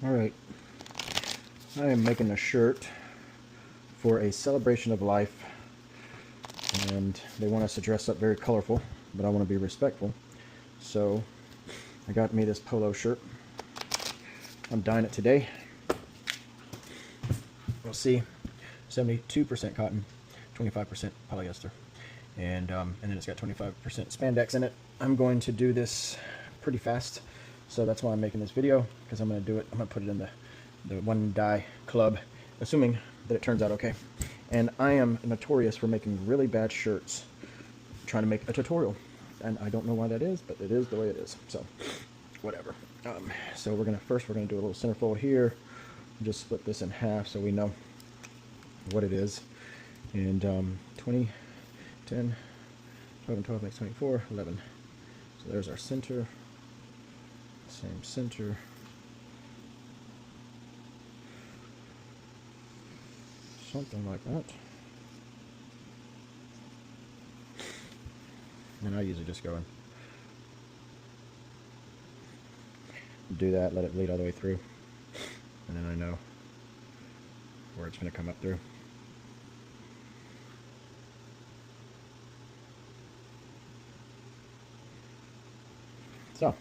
Alright, I am making a shirt for a celebration of life, and they want us to dress up very colorful, but I want to be respectful. So I got me this polo shirt. I'm dyeing it today. We'll see. 72% cotton, 25% polyester, and then it's got 25% spandex in it. I'm going to do this pretty fast, so that's why I'm making this video, because I'm going to do it. I'm going to put it in the one dye club, assuming that it turns out okay. And I am notorious for making really bad shirts, trying to make a tutorial, and I don't know why that is, but it is the way it is. So whatever. So we're gonna do a little centerfold here. Just split this in half so we know what it is. And 20, 10, 12 and 12 makes 24, 11. So there's our center. Same center. Something like that. And I usually just go and do that, let it bleed all the way through, and then I know where it's going to come up through. So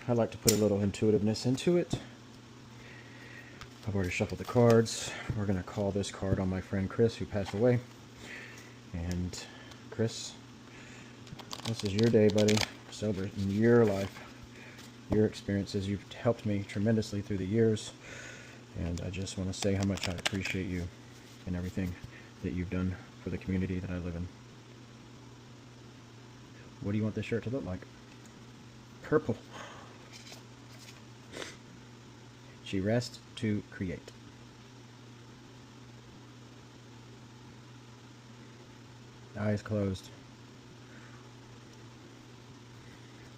I like to put a little intuitiveness into it. I've already shuffled the cards. We're going to call this card on my friend Chris, who passed away. And Chris, this is your day, buddy. Celebrating your life, your experiences. You've helped me tremendously through the years, and I just want to say how much I appreciate you and everything that you've done for the community that I live in. What do you want this shirt to look like? Purple. She rests to create. Eyes closed.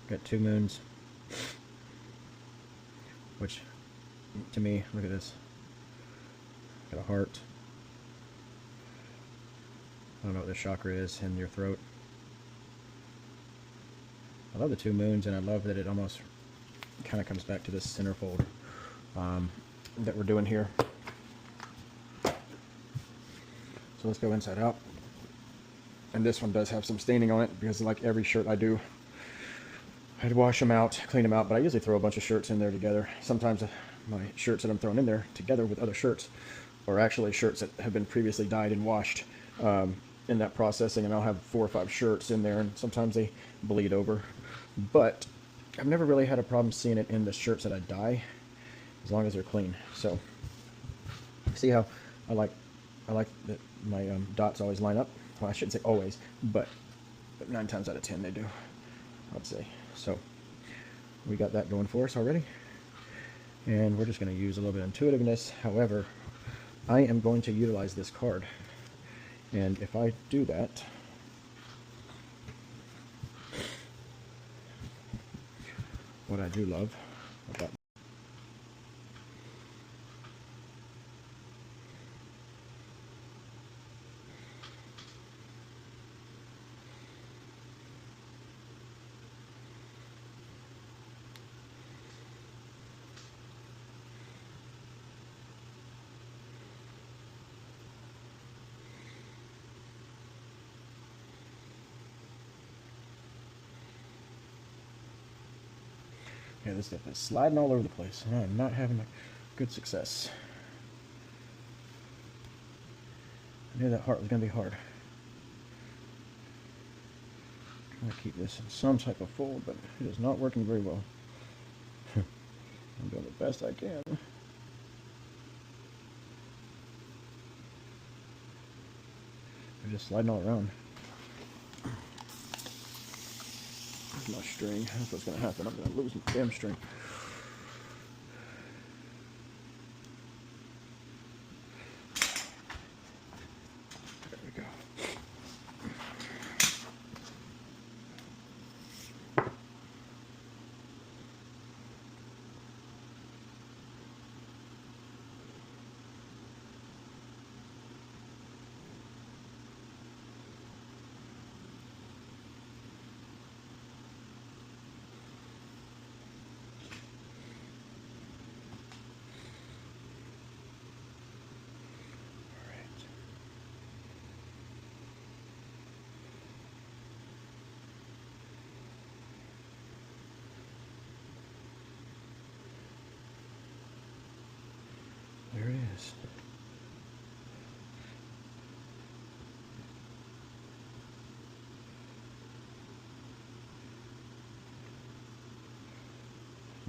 Got two moons. Which, to me, look at this. Got a heart. I don't know what this chakra is in your throat. I love the two moons, and I love that it almost kind of comes back to this centerfold that we're doing here. So let's go inside out. And this one does have some staining on it, because like every shirt I do, I'd wash them out, clean them out, but I usually throw a bunch of shirts in there together. Sometimes my shirts that I'm throwing in there together with other shirts are actually shirts that have been previously dyed and washed in that processing, and I'll have 4 or 5 shirts in there, and sometimes they bleed over. But I've never really had a problem seeing it in the shirts that I dye, as long as they're clean. So see how I like that my dots always line up. Well, I shouldn't say always, but 9 times out of 10 they do, I'd say. So we got that going for us already, and we're just going to use a little bit of intuitiveness. However, I am going to utilize this card, and if I do that, what I do love about yeah, this stuff is sliding all over the place, and I'm not having a good success. I knew that heart was going to be hard. Trying to keep this in some type of fold, but it is not working very well. I'm doing the best I can. They're just sliding all around. There's my string. That's what's going to happen. I'm going to lose my damn string. There we go.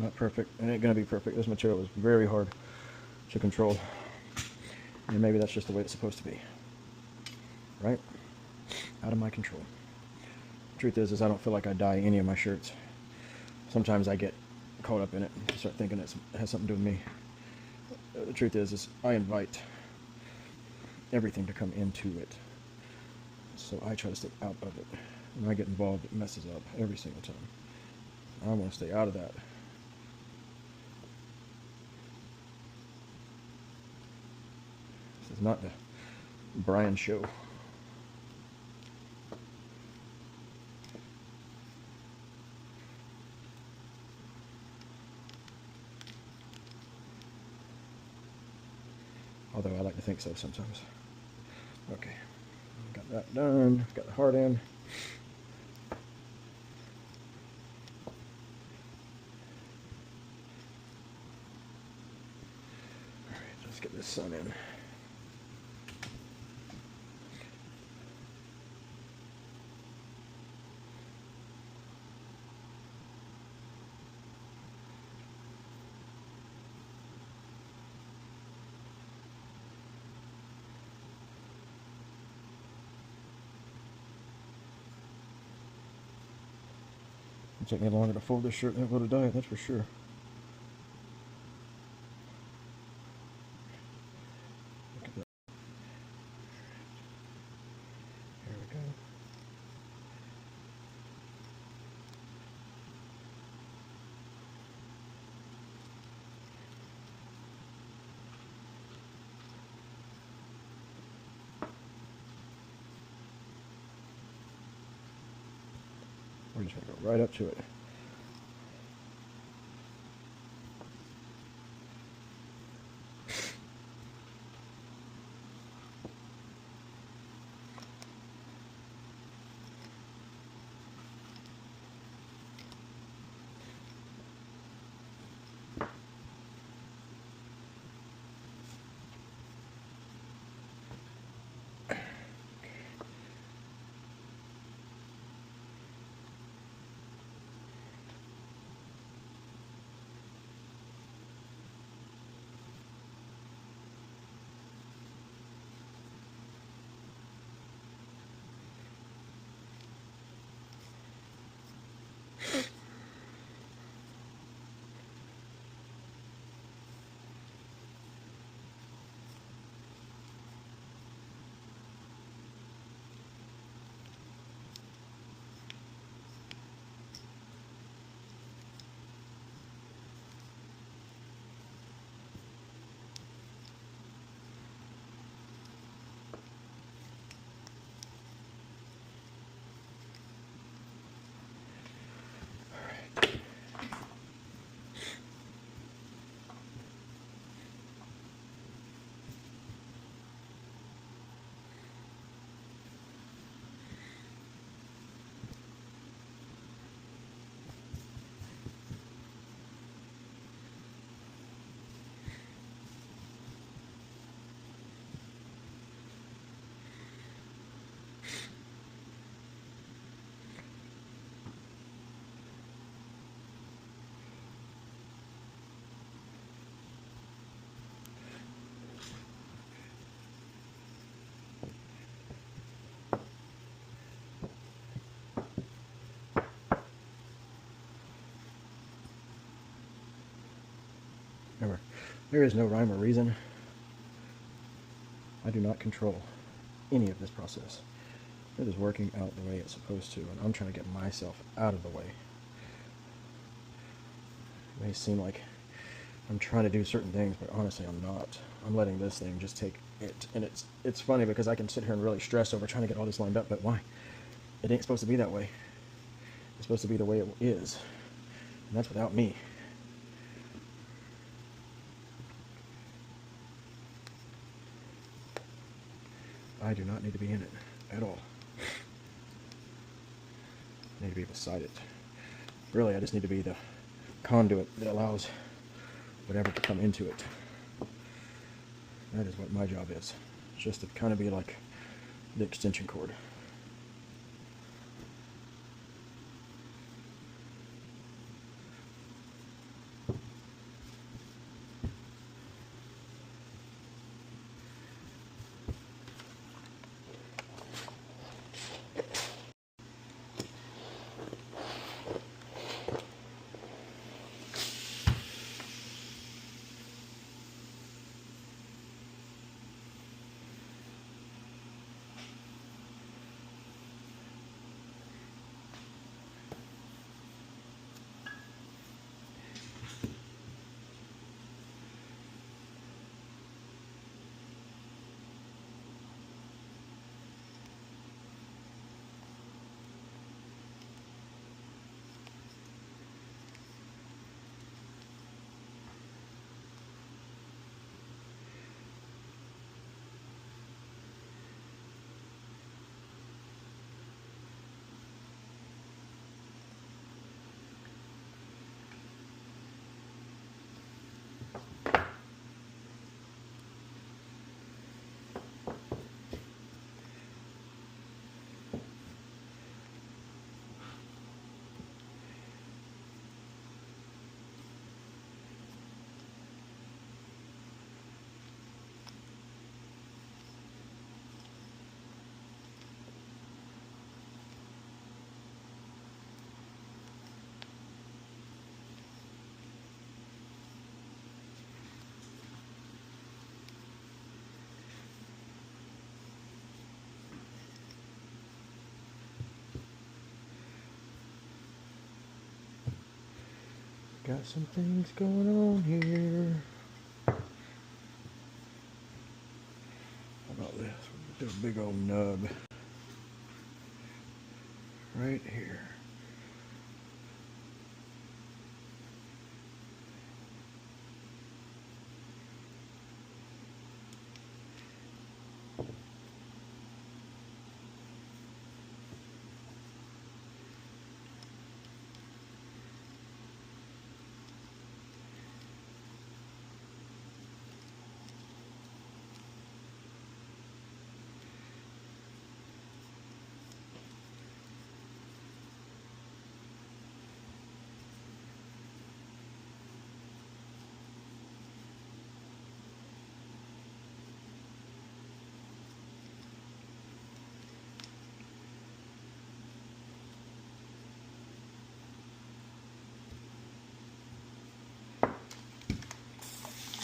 Not perfect. It ain't gonna be perfect. This material is very hard to control. And maybe that's just the way it's supposed to be. Right? Out of my control. Truth is I don't feel like I dye any of my shirts. Sometimes I get caught up in it and start thinking it has something to do with me. The truth is I invite everything to come into it. So I try to stay out of it. When I get involved, it messes up every single time. I want to stay out of that. This is not the Brian show. Alright, although I like to think so sometimes. Okay, got that done. Got the heart in. Alright, let's get this sun in. It'll take me longer to fold this shirt than it will to dye it, that's for sure. Look at that. Here we go. We're just going to go right up to it. Remember, there is no rhyme or reason. I do not control any of this process. It is working out the way it's supposed to, and I'm trying to get myself out of the way. It may seem like I'm trying to do certain things, but honestly I'm not. I'm letting this thing just take it. And it's funny because I can sit here and really stress over trying to get all this lined up, but why? It ain't supposed to be that way. It's supposed to be the way it is. And that's without me. I do not need to be in it at all. I need to be beside it. Really, I just need to be the conduit that allows whatever to come into it. That is what my job is. It's just to kind of be like the extension cord. got some things going on here. How about this? We'll do a big old nub right here.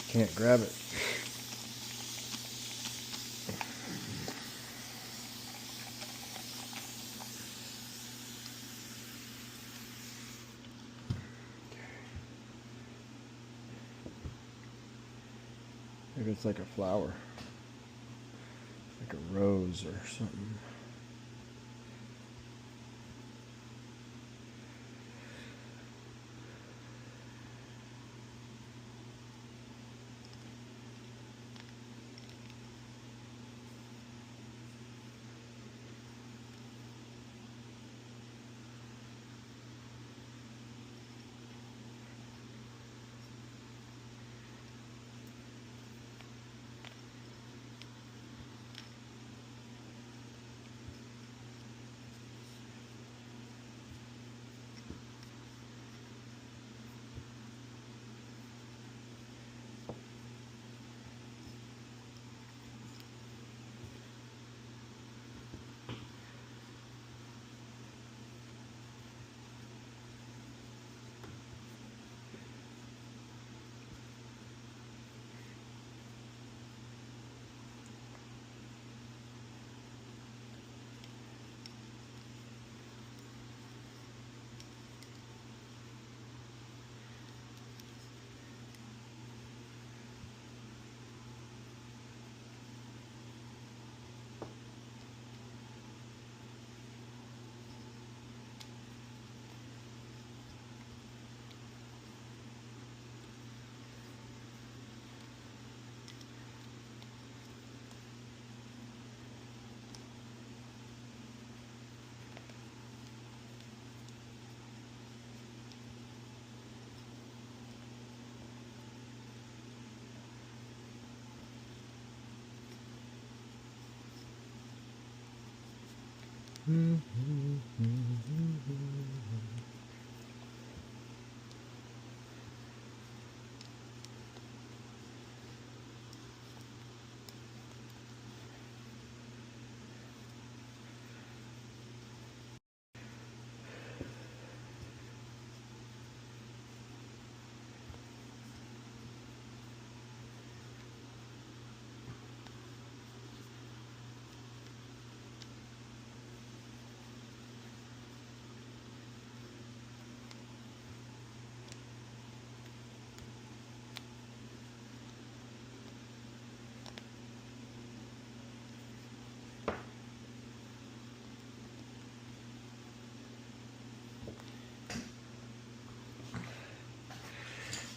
Can't grab it. Maybe it's like a flower, like a rose or something.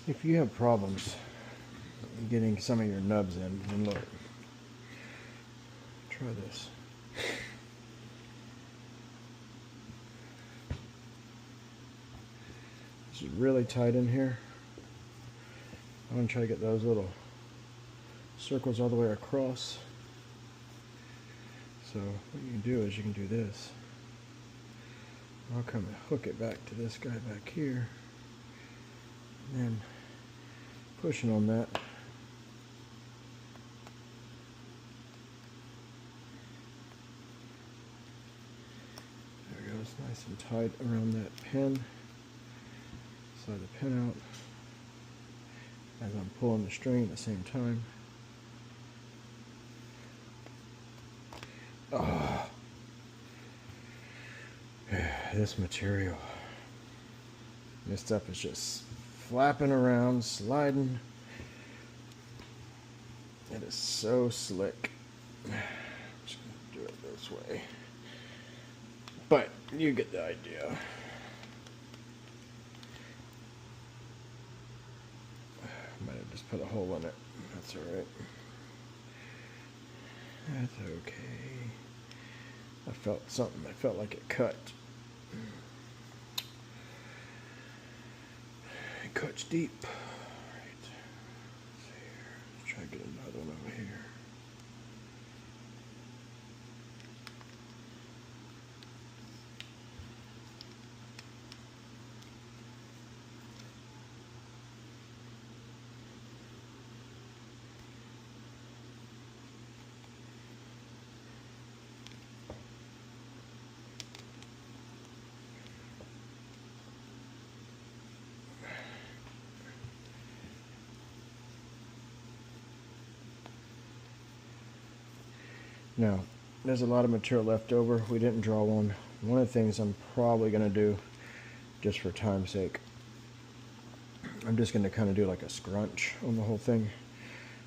If you have problems getting some of your nubs in, then look, try this. This is really tight in here. I'm going to try to get those little circles all the way across. So what you can do is you can do this. I'll come and hook it back to this guy back here. And then pushing on that. There it goes, nice and tight around that pin. Slide the pin out as I'm pulling the string at the same time. Oh, this material, this stuff is just flapping around, sliding. It is so slick. I'm just gonna do it this way. But you get the idea. Might have just put a hole in it. That's alright. That's okay. I felt something. I felt like it cut. It cuts deep. Right. Let's see here. Let's try to get another one over here. Now, there's a lot of material left over. We didn't draw one. One of the things I'm probably going to do, just for time's sake, I'm just going to kind of do like a scrunch on the whole thing.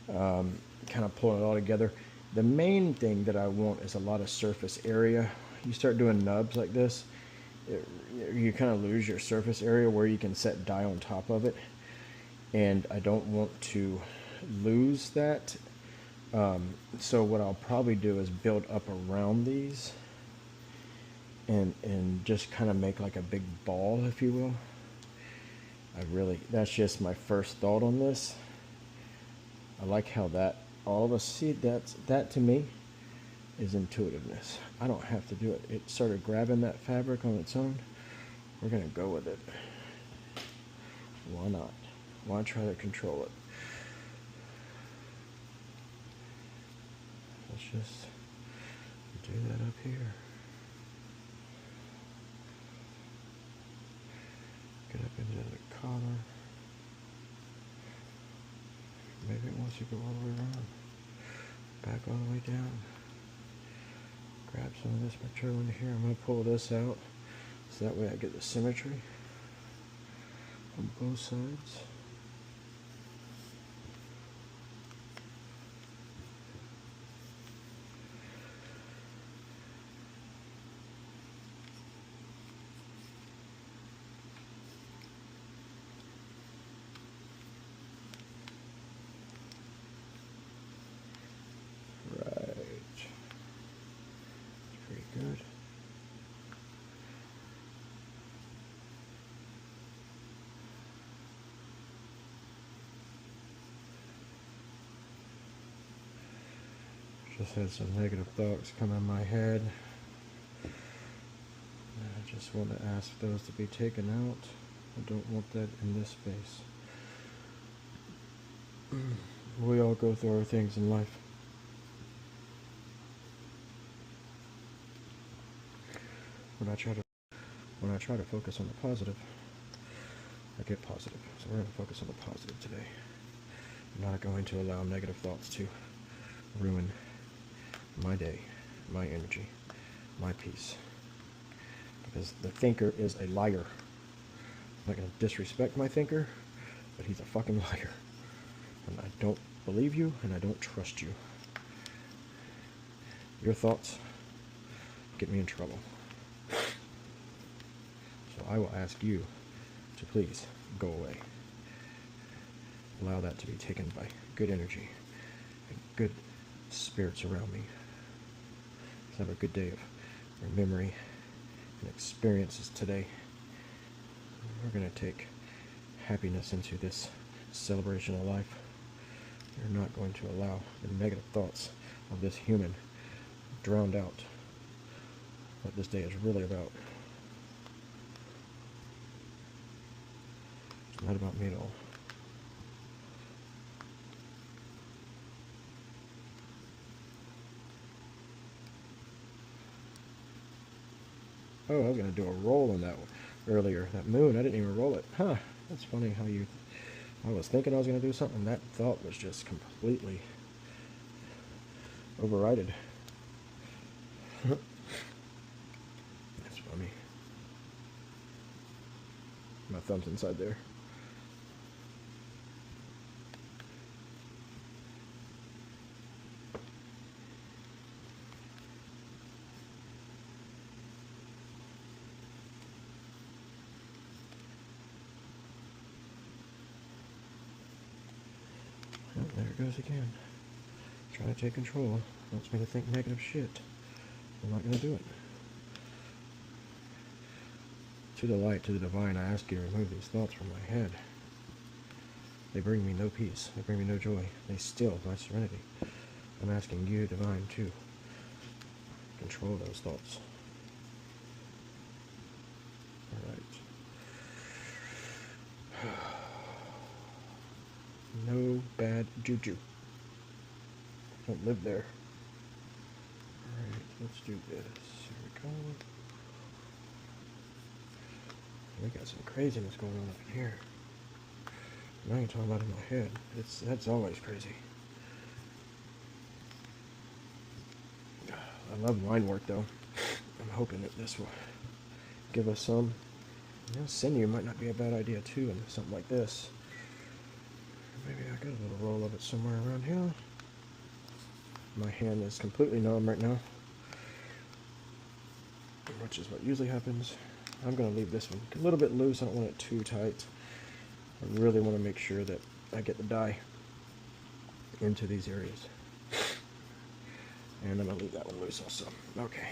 Kind of pull it all together. The main thing that I want is a lot of surface area. You start doing nubs like this, you kind of lose your surface area where you can set dye on top of it. And I don't want to lose that. So what I'll probably do is build up around these and just kind of make like a big ball, if you will. That's just my first thought on this. I like how that, all of us see that to me is intuitiveness. I don't have to do it. It started grabbing that fabric on its own. We're going to go with it. Why not? Why try to control it? Let's just do that up here. Get up into the collar. Maybe it wants to go all the way around. Back all the way down. Grab some of this material in here. I'm going to pull this out so that way I get the symmetry on both sides. Good. Just had some negative thoughts come in my head. I just want to ask those to be taken out. I don't want that in this space. We all go through our things in life. When I try to focus on the positive, I get positive. So we're going to focus on the positive today. I'm not going to allow negative thoughts to ruin my day, my energy, my peace. Because the thinker is a liar. I'm not going to disrespect my thinker, but he's a fucking liar. And I don't believe you, and I don't trust you. Your thoughts get me in trouble. So I will ask you to please go away. Allow that to be taken by good energy and good spirits around me. Let's have a good day of memory and experiences today. We're going to take happiness into this celebration of life. You're not going to allow the negative thoughts of this human drowned out what this day is really about. It's not about me at all. Oh, I was going to do a roll on that one earlier. That moon, I didn't even roll it. Huh, that's funny how you... I was thinking I was going to do something, that thought was just completely overridden. That's funny. My thumb's inside there. There it goes again. Trying to take control. Wants me to think negative shit. I'm not going to do it. To the light, to the divine, I ask you to remove these thoughts from my head. They bring me no peace. They bring me no joy. They still my serenity. I'm asking you, divine, to control those thoughts. Alright. No bad juju. Don't live there. Alright, let's do this. Here we go. We got some craziness going on up in here. Now you're talking about in my head. That's always crazy. I love line work though. I'm hoping that this will give us some. You know, sinew might not be a bad idea too in something like this. Maybe I got a little roll of it somewhere around here. My hand is completely numb right now, which is what usually happens. I'm going to leave this one a little bit loose. I don't want it too tight. I really want to make sure that I get the dye into these areas. And I'm going to leave that one loose also. Okay.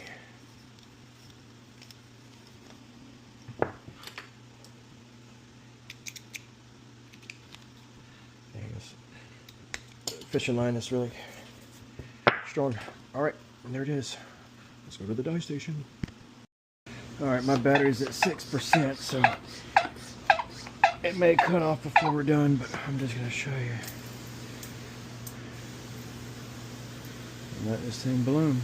Fishing line is really strong. Alright, there it is. Let's go to the dye station. Alright, my battery's at 6%, so it may cut off before we're done, but I'm just going to show you. Let this thing bloom.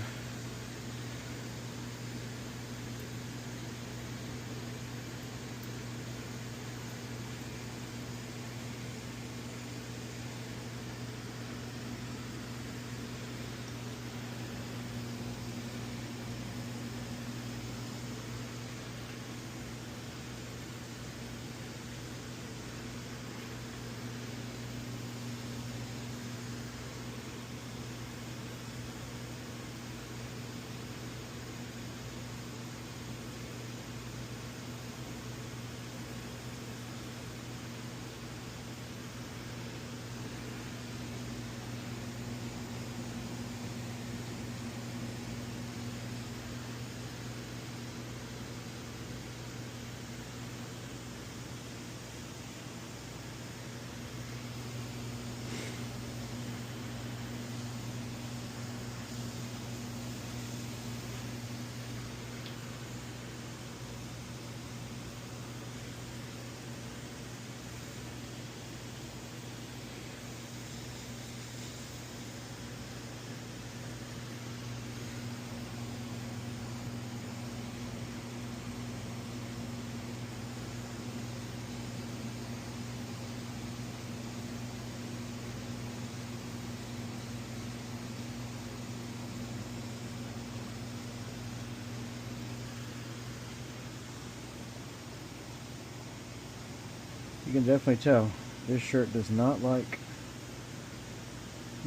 You can definitely tell this shirt does not like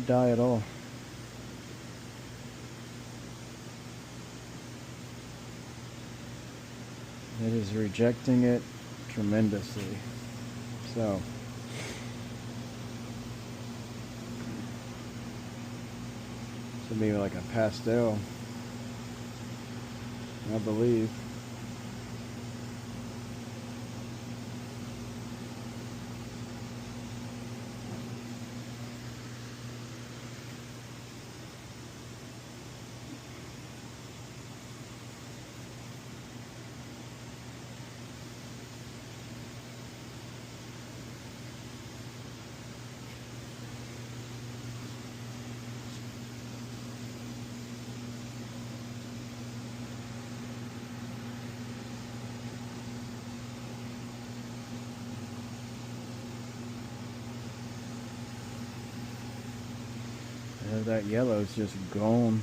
dye at all. It is rejecting it tremendously. So this would be like a pastel, I believe. And that yellow is just gone.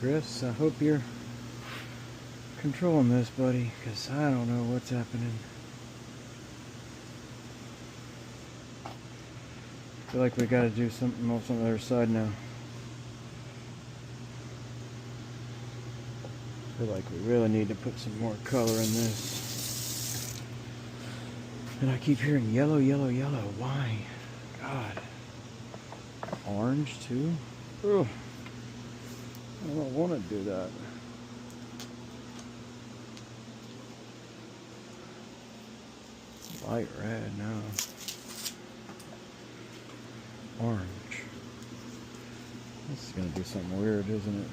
Chris, I hope you're controlling this, buddy, because I don't know what's happening. I feel like we got to do something else on the other side now. I feel like we really need to put some more color in this. And I keep hearing yellow, yellow, yellow. Why? God. Orange too? Ugh. I don't want to do that. Light red now. Orange. This is going to do something weird, isn't it?